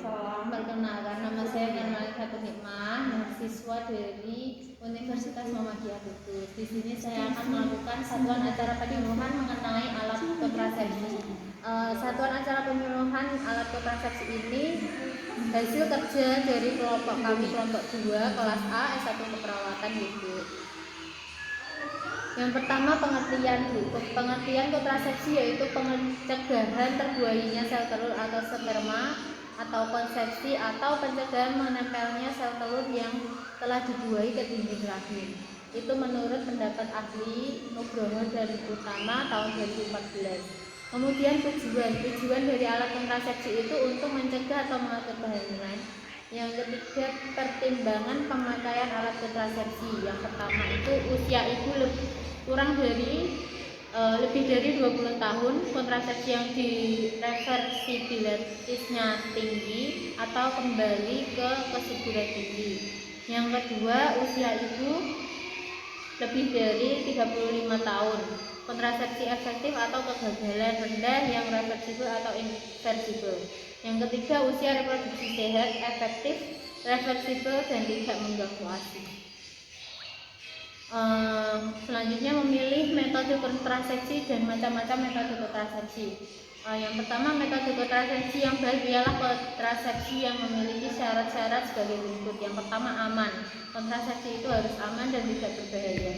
Waalaikumsalam. Perkenalkan, nama saya Nurmalik Fatur Hikmah, mahasiswa dari Universitas Muhammadiyah Kudus. Di sini saya akan melakukan satuan acara penyuluhan mengenai alat kontrasepsi. Satuan acara penyuluhan alat kontrasepsi ini hasil kerja dari kelompok kami, kelompok 2, kelas A, S1 keperawatan gitu. Yang pertama, pengertian kontrasepsi yaitu pencegahan terbuainya sel telur atau sperma atau konsepsi atau pencegahan menempelnya sel telur yang telah dibuai ke dinding rahim. Itu menurut pendapat ahli Nugroho dan Utama tahun 2014. Kemudian tujuan dari alat kontrasepsi itu untuk mencegah atau mengatur kehamilan. Yang ketiga, pertimbangan pemakaian alat kontrasepsi. Yang pertama itu usia ibu lebih dari 20 tahun, kontrasepsi yang direversibilitasnya tinggi atau kembali ke kesuburan tinggi. Yang kedua, usia ibu lebih dari 35 tahun, kontrasepsi efektif atau kegagalan rendah yang reversibel atau irreversibel. Yang ketiga, usia reproduksi sehat, efektif, reversibel dan tidak mengganggu ASI. Selanjutnya, memilih metode kontrasepsi dan macam-macam metode kontrasepsi. Yang pertama, metode kontrasepsi yang baik ialah kontrasepsi yang memiliki syarat-syarat sebagai berikut. Yang pertama, aman. Kontrasepsi itu harus aman dan tidak berbahaya.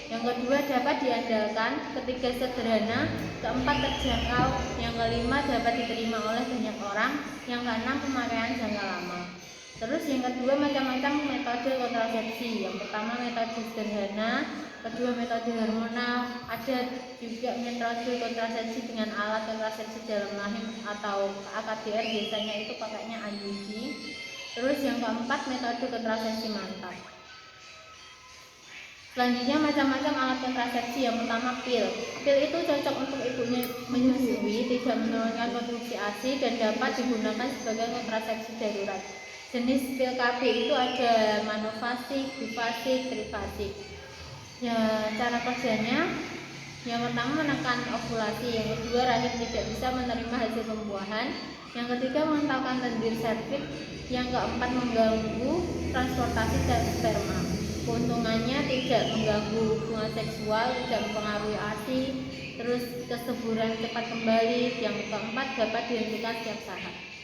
Yang kedua, dapat diandalkan. Ketiga, sederhana. Keempat, terjangkau. Yang kelima, dapat diterima oleh banyak orang. Yang keenam, pemakaian jangka lama. Terus yang kedua, macam-macam metode kontrasepsi. Yang pertama, metode sederhana. Kedua, metode hormonal. Ada juga metode kontrasepsi dengan alat kontrasepsi dalam rahim atau AKDR, biasanya itu pakainya IUD. Terus yang keempat, metode kontrasepsi mantap. Selanjutnya, macam-macam alat kontrasepsi. Yang pertama, pil. Pil itu cocok untuk ibu menyusui, tidak menurunkan produksi ASI dan dapat digunakan sebagai kontrasepsi darurat. Jenis pil KB itu ada monofasik, bifasik, trifasik. Ya, cara kerjanya, yang pertama menekan ovulasi, yang kedua rahim tidak bisa menerima hasil pembuahan, yang ketiga mengentalkan lendir serviks, yang keempat mengganggu transportasi sperma. Keuntungannya tidak mengganggu hubungan seksual, tidak mempengaruhi ASI, terus kesuburan cepat kembali, yang keempat dapat dihentikan setiap saat.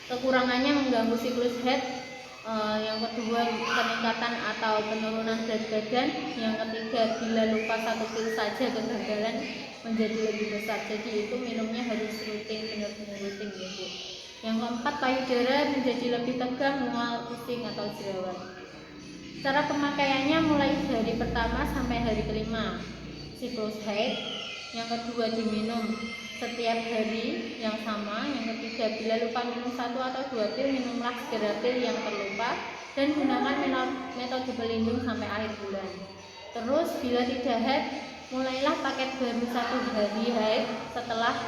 Kekurangannya mengganggu siklus haid, yang kedua peningkatan atau penurunan berat badan, yang ketiga bila lupa satu pil saja kegagalan menjadi lebih besar, jadi itu minumnya harus rutin, benar-benar rutin gitu. Yang keempat, payudara menjadi lebih tegang, mual, pusing atau jerawat. Cara pemakaiannya mulai hari pertama sampai hari kelima siklus haid. Yang kedua, diminum setiap hari yang sama. Yang ketiga, bila lupa minum 1 atau 2 pil, minumlah segera pil yang terlupa dan gunakan metode pelindung sampai akhir bulan. Terus bila tidak haid, mulailah paket baru 1 hari haid setelah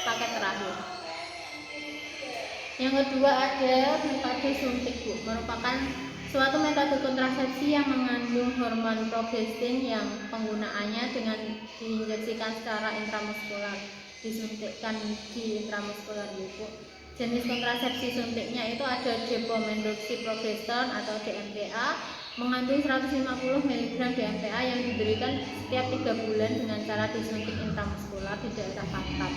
paket terakhir. Yang kedua, ada metode suntik, Bu, merupakan suatu metode kontrasepsi yang mengandung hormon progesteron yang penggunaannya dengan diinjeksikan secara intramuskular, disuntikkan di intramuskular itu. Jenis kontrasepsi suntiknya itu ada depo-mendoxyprogesterone atau DMPA, mengandung 150 mg DMPA yang diberikan setiap 3 bulan dengan cara disuntik intramuskular di daerah pantat.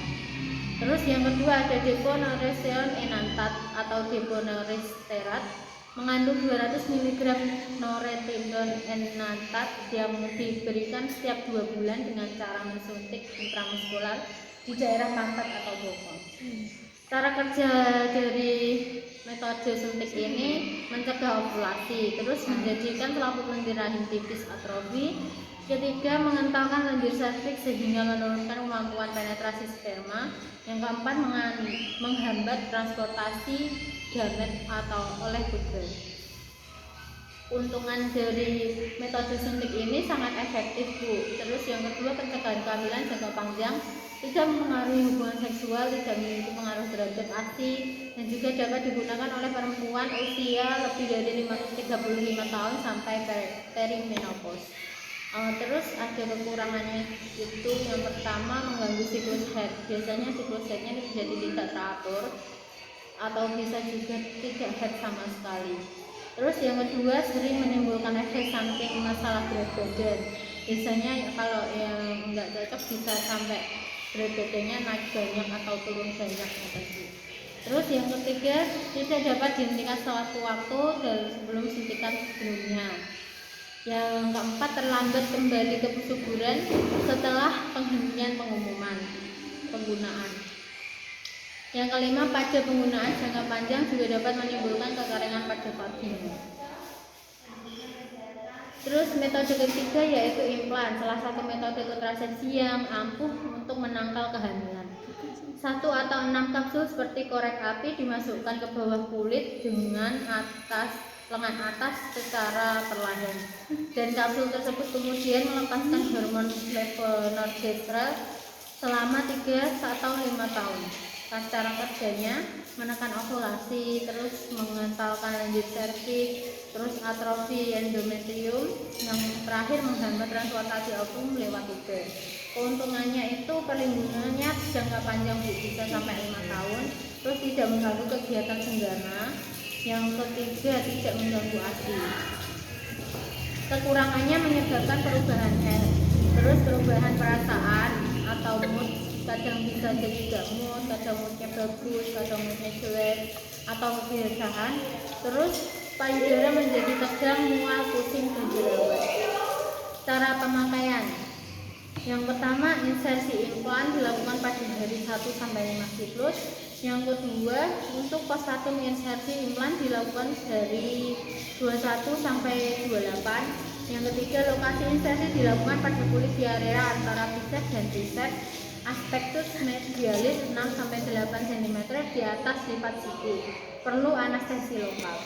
Terus yang kedua ada depo-noreseon enantat atau depo-noresterat, mengandung 200 mg noretindon enantat yang diberikan setiap 2 bulan dengan cara mensuntik intramuskular di daerah pantat atau bokong. Cara kerja dari metode suntik ini mencegah ovulasi, terus menjadikan selaput lendir rahim tipis atrofi. Ketiga, mengentalkan lendir serviks sehingga menurunkan kemampuan penetrasi sperma. Yang keempat, menghambat transportasi gamet atau oleh pudra. Keuntungan dari metode suntik ini sangat efektif, Bu. Terus yang kedua, pencegahan kehamilan jangka panjang, tidak mempengaruhi hubungan seksual, tidak memiliki pengaruh terhadap ASI, dan juga dapat digunakan oleh perempuan usia lebih dari 35 tahun sampai perimenopause. Terus ada kekurangannya itu yang pertama mengganggu siklus head. Biasanya siklus headnya jadi tidak teratur atau bisa juga tidak head sama sekali. Terus yang kedua sering menimbulkan efek samping masalah berat badan. Biasanya kalau yang enggak cocok bisa sampai berat badannya naik banyak atau turun banyak tadi. Terus yang ketiga tidak dapat dihentikan sewaktu-waktu dan sebelum suntikan sebelumnya. Yang keempat terlambat kembali ke kesuburan setelah penghentian pengumuman penggunaan. Yang kelima pada penggunaan jangka panjang juga dapat menimbulkan kekeringan pada vagina. Terus metode ketiga yaitu implan, salah satu metode kontrasepsi yang ampuh untuk menangkal kehamilan. 1 atau 6 kapsul seperti korek api dimasukkan ke bawah kulit dengan lengan atas secara perlahan, dan kapsul tersebut kemudian melepaskan hormon levonorgestrel selama 3 atau 5 tahun. Cara kerjanya menekan ovulasi, terus mengentalkan lanjut serviks, terus atrofi endometrium, yang terakhir menghambat transportasi ovum lewat tiga. Keuntungannya itu perlindungannya jangka panjang bisa sampai 5 tahun, terus tidak mengganggu kegiatan senggana. Yang ketiga tidak mengganggu ASI. Kekurangannya menyebabkan perubahan head, terus perubahan perasaan atau mood, kadang bisa jadi gak mood, kadang moodnya bagus, kadang moodnya jelek atau kebiasaan. Terus payudara menjadi tegang, mual, pusing, dan jerawat. Cara pemakaian yang pertama, insersi implan dilakukan pada hari 1 sampai 5 siklus. Yang kedua, untuk postpartum insersi implan dilakukan dari 21 sampai 28. Yang ketiga, lokasi insersi dilakukan pada kulit di area antara biceps dan triceps, aspektus medialis 6 sampai 8 cm di atas lipat siku. Perlu anestesi lokal.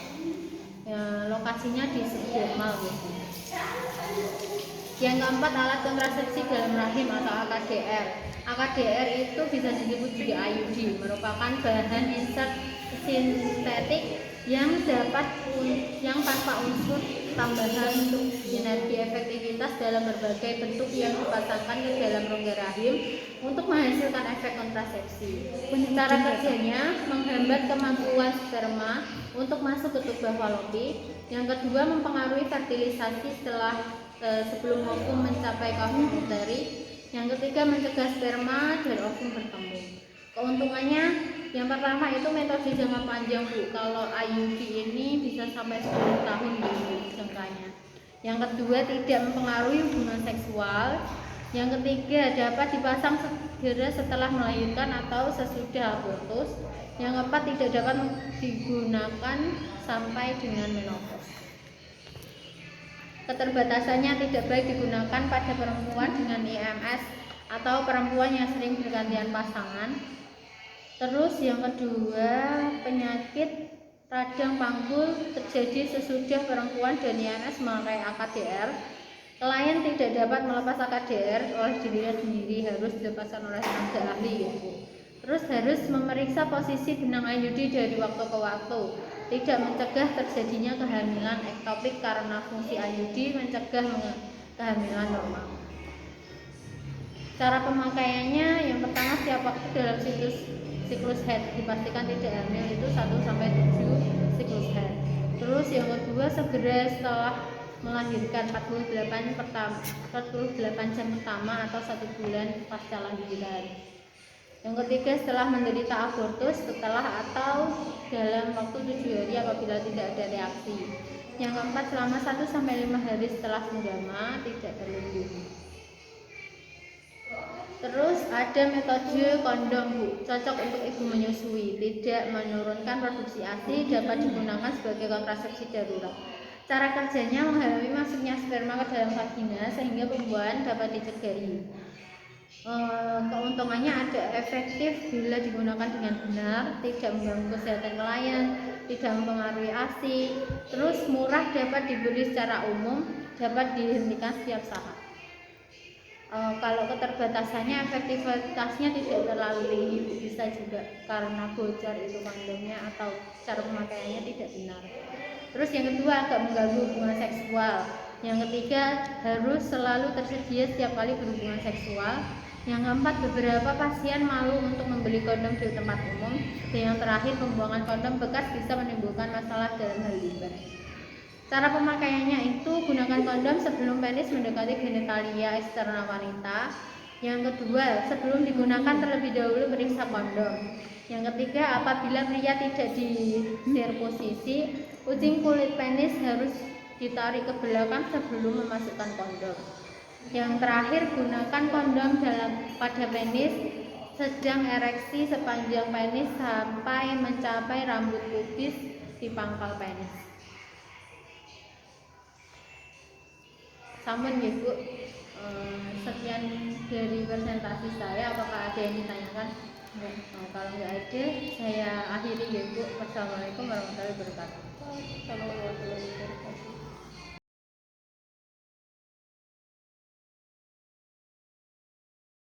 Lokasinya di subdermal gitu. Yang keempat, alat kontrasepsi dalam rahim atau AKDR. AKDR itu bisa disebut juga IUD, merupakan bahan insert sintetik yang tanpa unsur tambahan untuk sinergi efektivitas dalam berbagai bentuk yang dipasangkan ke dalam rongga rahim untuk menghasilkan efek kontrasepsi. Cara kerjanya menghambat kemampuan sperma untuk masuk ke tubuh falopi. Yang kedua, mempengaruhi fertilisasi sebelum ovum mencapai kawin uteri. Yang ketiga, mencegah sperma dan ovum bertemu. Keuntungannya yang pertama itu metode jangka panjang, Bu. Kalau IUD ini bisa sampai 10 tahun jangkanya. Yang kedua, tidak mempengaruhi hubungan seksual. Yang ketiga, dapat dipasang segera setelah melahirkan atau sesudah abortus. Yang keempat, tidak dapat digunakan sampai dengan menopause. Keterbatasannya tidak baik digunakan pada perempuan dengan IMS atau perempuan yang sering bergantian pasangan. Terus yang kedua, penyakit radang panggul terjadi sesudah perempuan dan IMS memakai AKDR. Klien tidak dapat melepas AKDR oleh dirinya sendiri, harus dilepaskan oleh tenaga ahli gitu. Terus harus memeriksa posisi benang IUD dari waktu ke waktu. Tidak mencegah terjadinya kehamilan ektopik karena fungsi IUD mencegah kehamilan normal. Cara pemakaiannya yang pertama, setiap waktu dalam siklus head, dipastikan tidak hamil itu 1 sampai 7 siklus head. Terus yang kedua, segera setelah melahirkan 48 jam pertama atau 1 bulan pasca lahiran. Yang ketiga, setelah menderita abortus, setelah atau dalam waktu 7 hari apabila tidak ada reaksi. Yang keempat, selama 1 sampai 5 hari setelah senggama, tidak terlindungi. Terus ada metode kondom, Bu, cocok untuk ibu menyusui, tidak menurunkan produksi ASI, dapat digunakan sebagai kontrasepsi darurat. Cara kerjanya menghalangi masuknya sperma ke dalam vagina sehingga pembuahan dapat dicegahi. Keuntungannya ada efektif bila digunakan dengan benar, tidak mengganggu kesehatan klien, tidak mempengaruhi ASI, terus murah, dapat dibeli secara umum, dapat dihentikan setiap saat. Kalau keterbatasannya, efektivitasnya tidak terlalu tinggi, bisa juga karena bocor itu kondomnya atau cara pemakaiannya tidak benar. Terus yang kedua, agak mengganggu hubungan seksual. Yang ketiga, harus selalu tersedia setiap kali berhubungan seksual. Yang keempat, beberapa pasien malu untuk membeli kondom di tempat umum. Dan yang terakhir, pembuangan kondom bekas bisa menimbulkan masalah dalam hal limbah. Cara pemakaiannya itu, gunakan kondom sebelum penis mendekati genitalia eksternal wanita. Yang kedua, sebelum digunakan terlebih dahulu periksa kondom. Yang ketiga, apabila pria tidak disirkusisi, ujung kulit penis harus ditarik ke belakang sebelum memasukkan kondom. Yang terakhir, gunakan kondom pada penis sedang ereksi sepanjang penis sampai mencapai rambut pubis di pangkal penis. Sampun ya Bu, sekian dari presentasi saya. Apakah ada yang ditanyakan? Kalau nggak ada, saya akhiri ya Bu. Wassalamualaikum warahmatullahi wabarakatuh.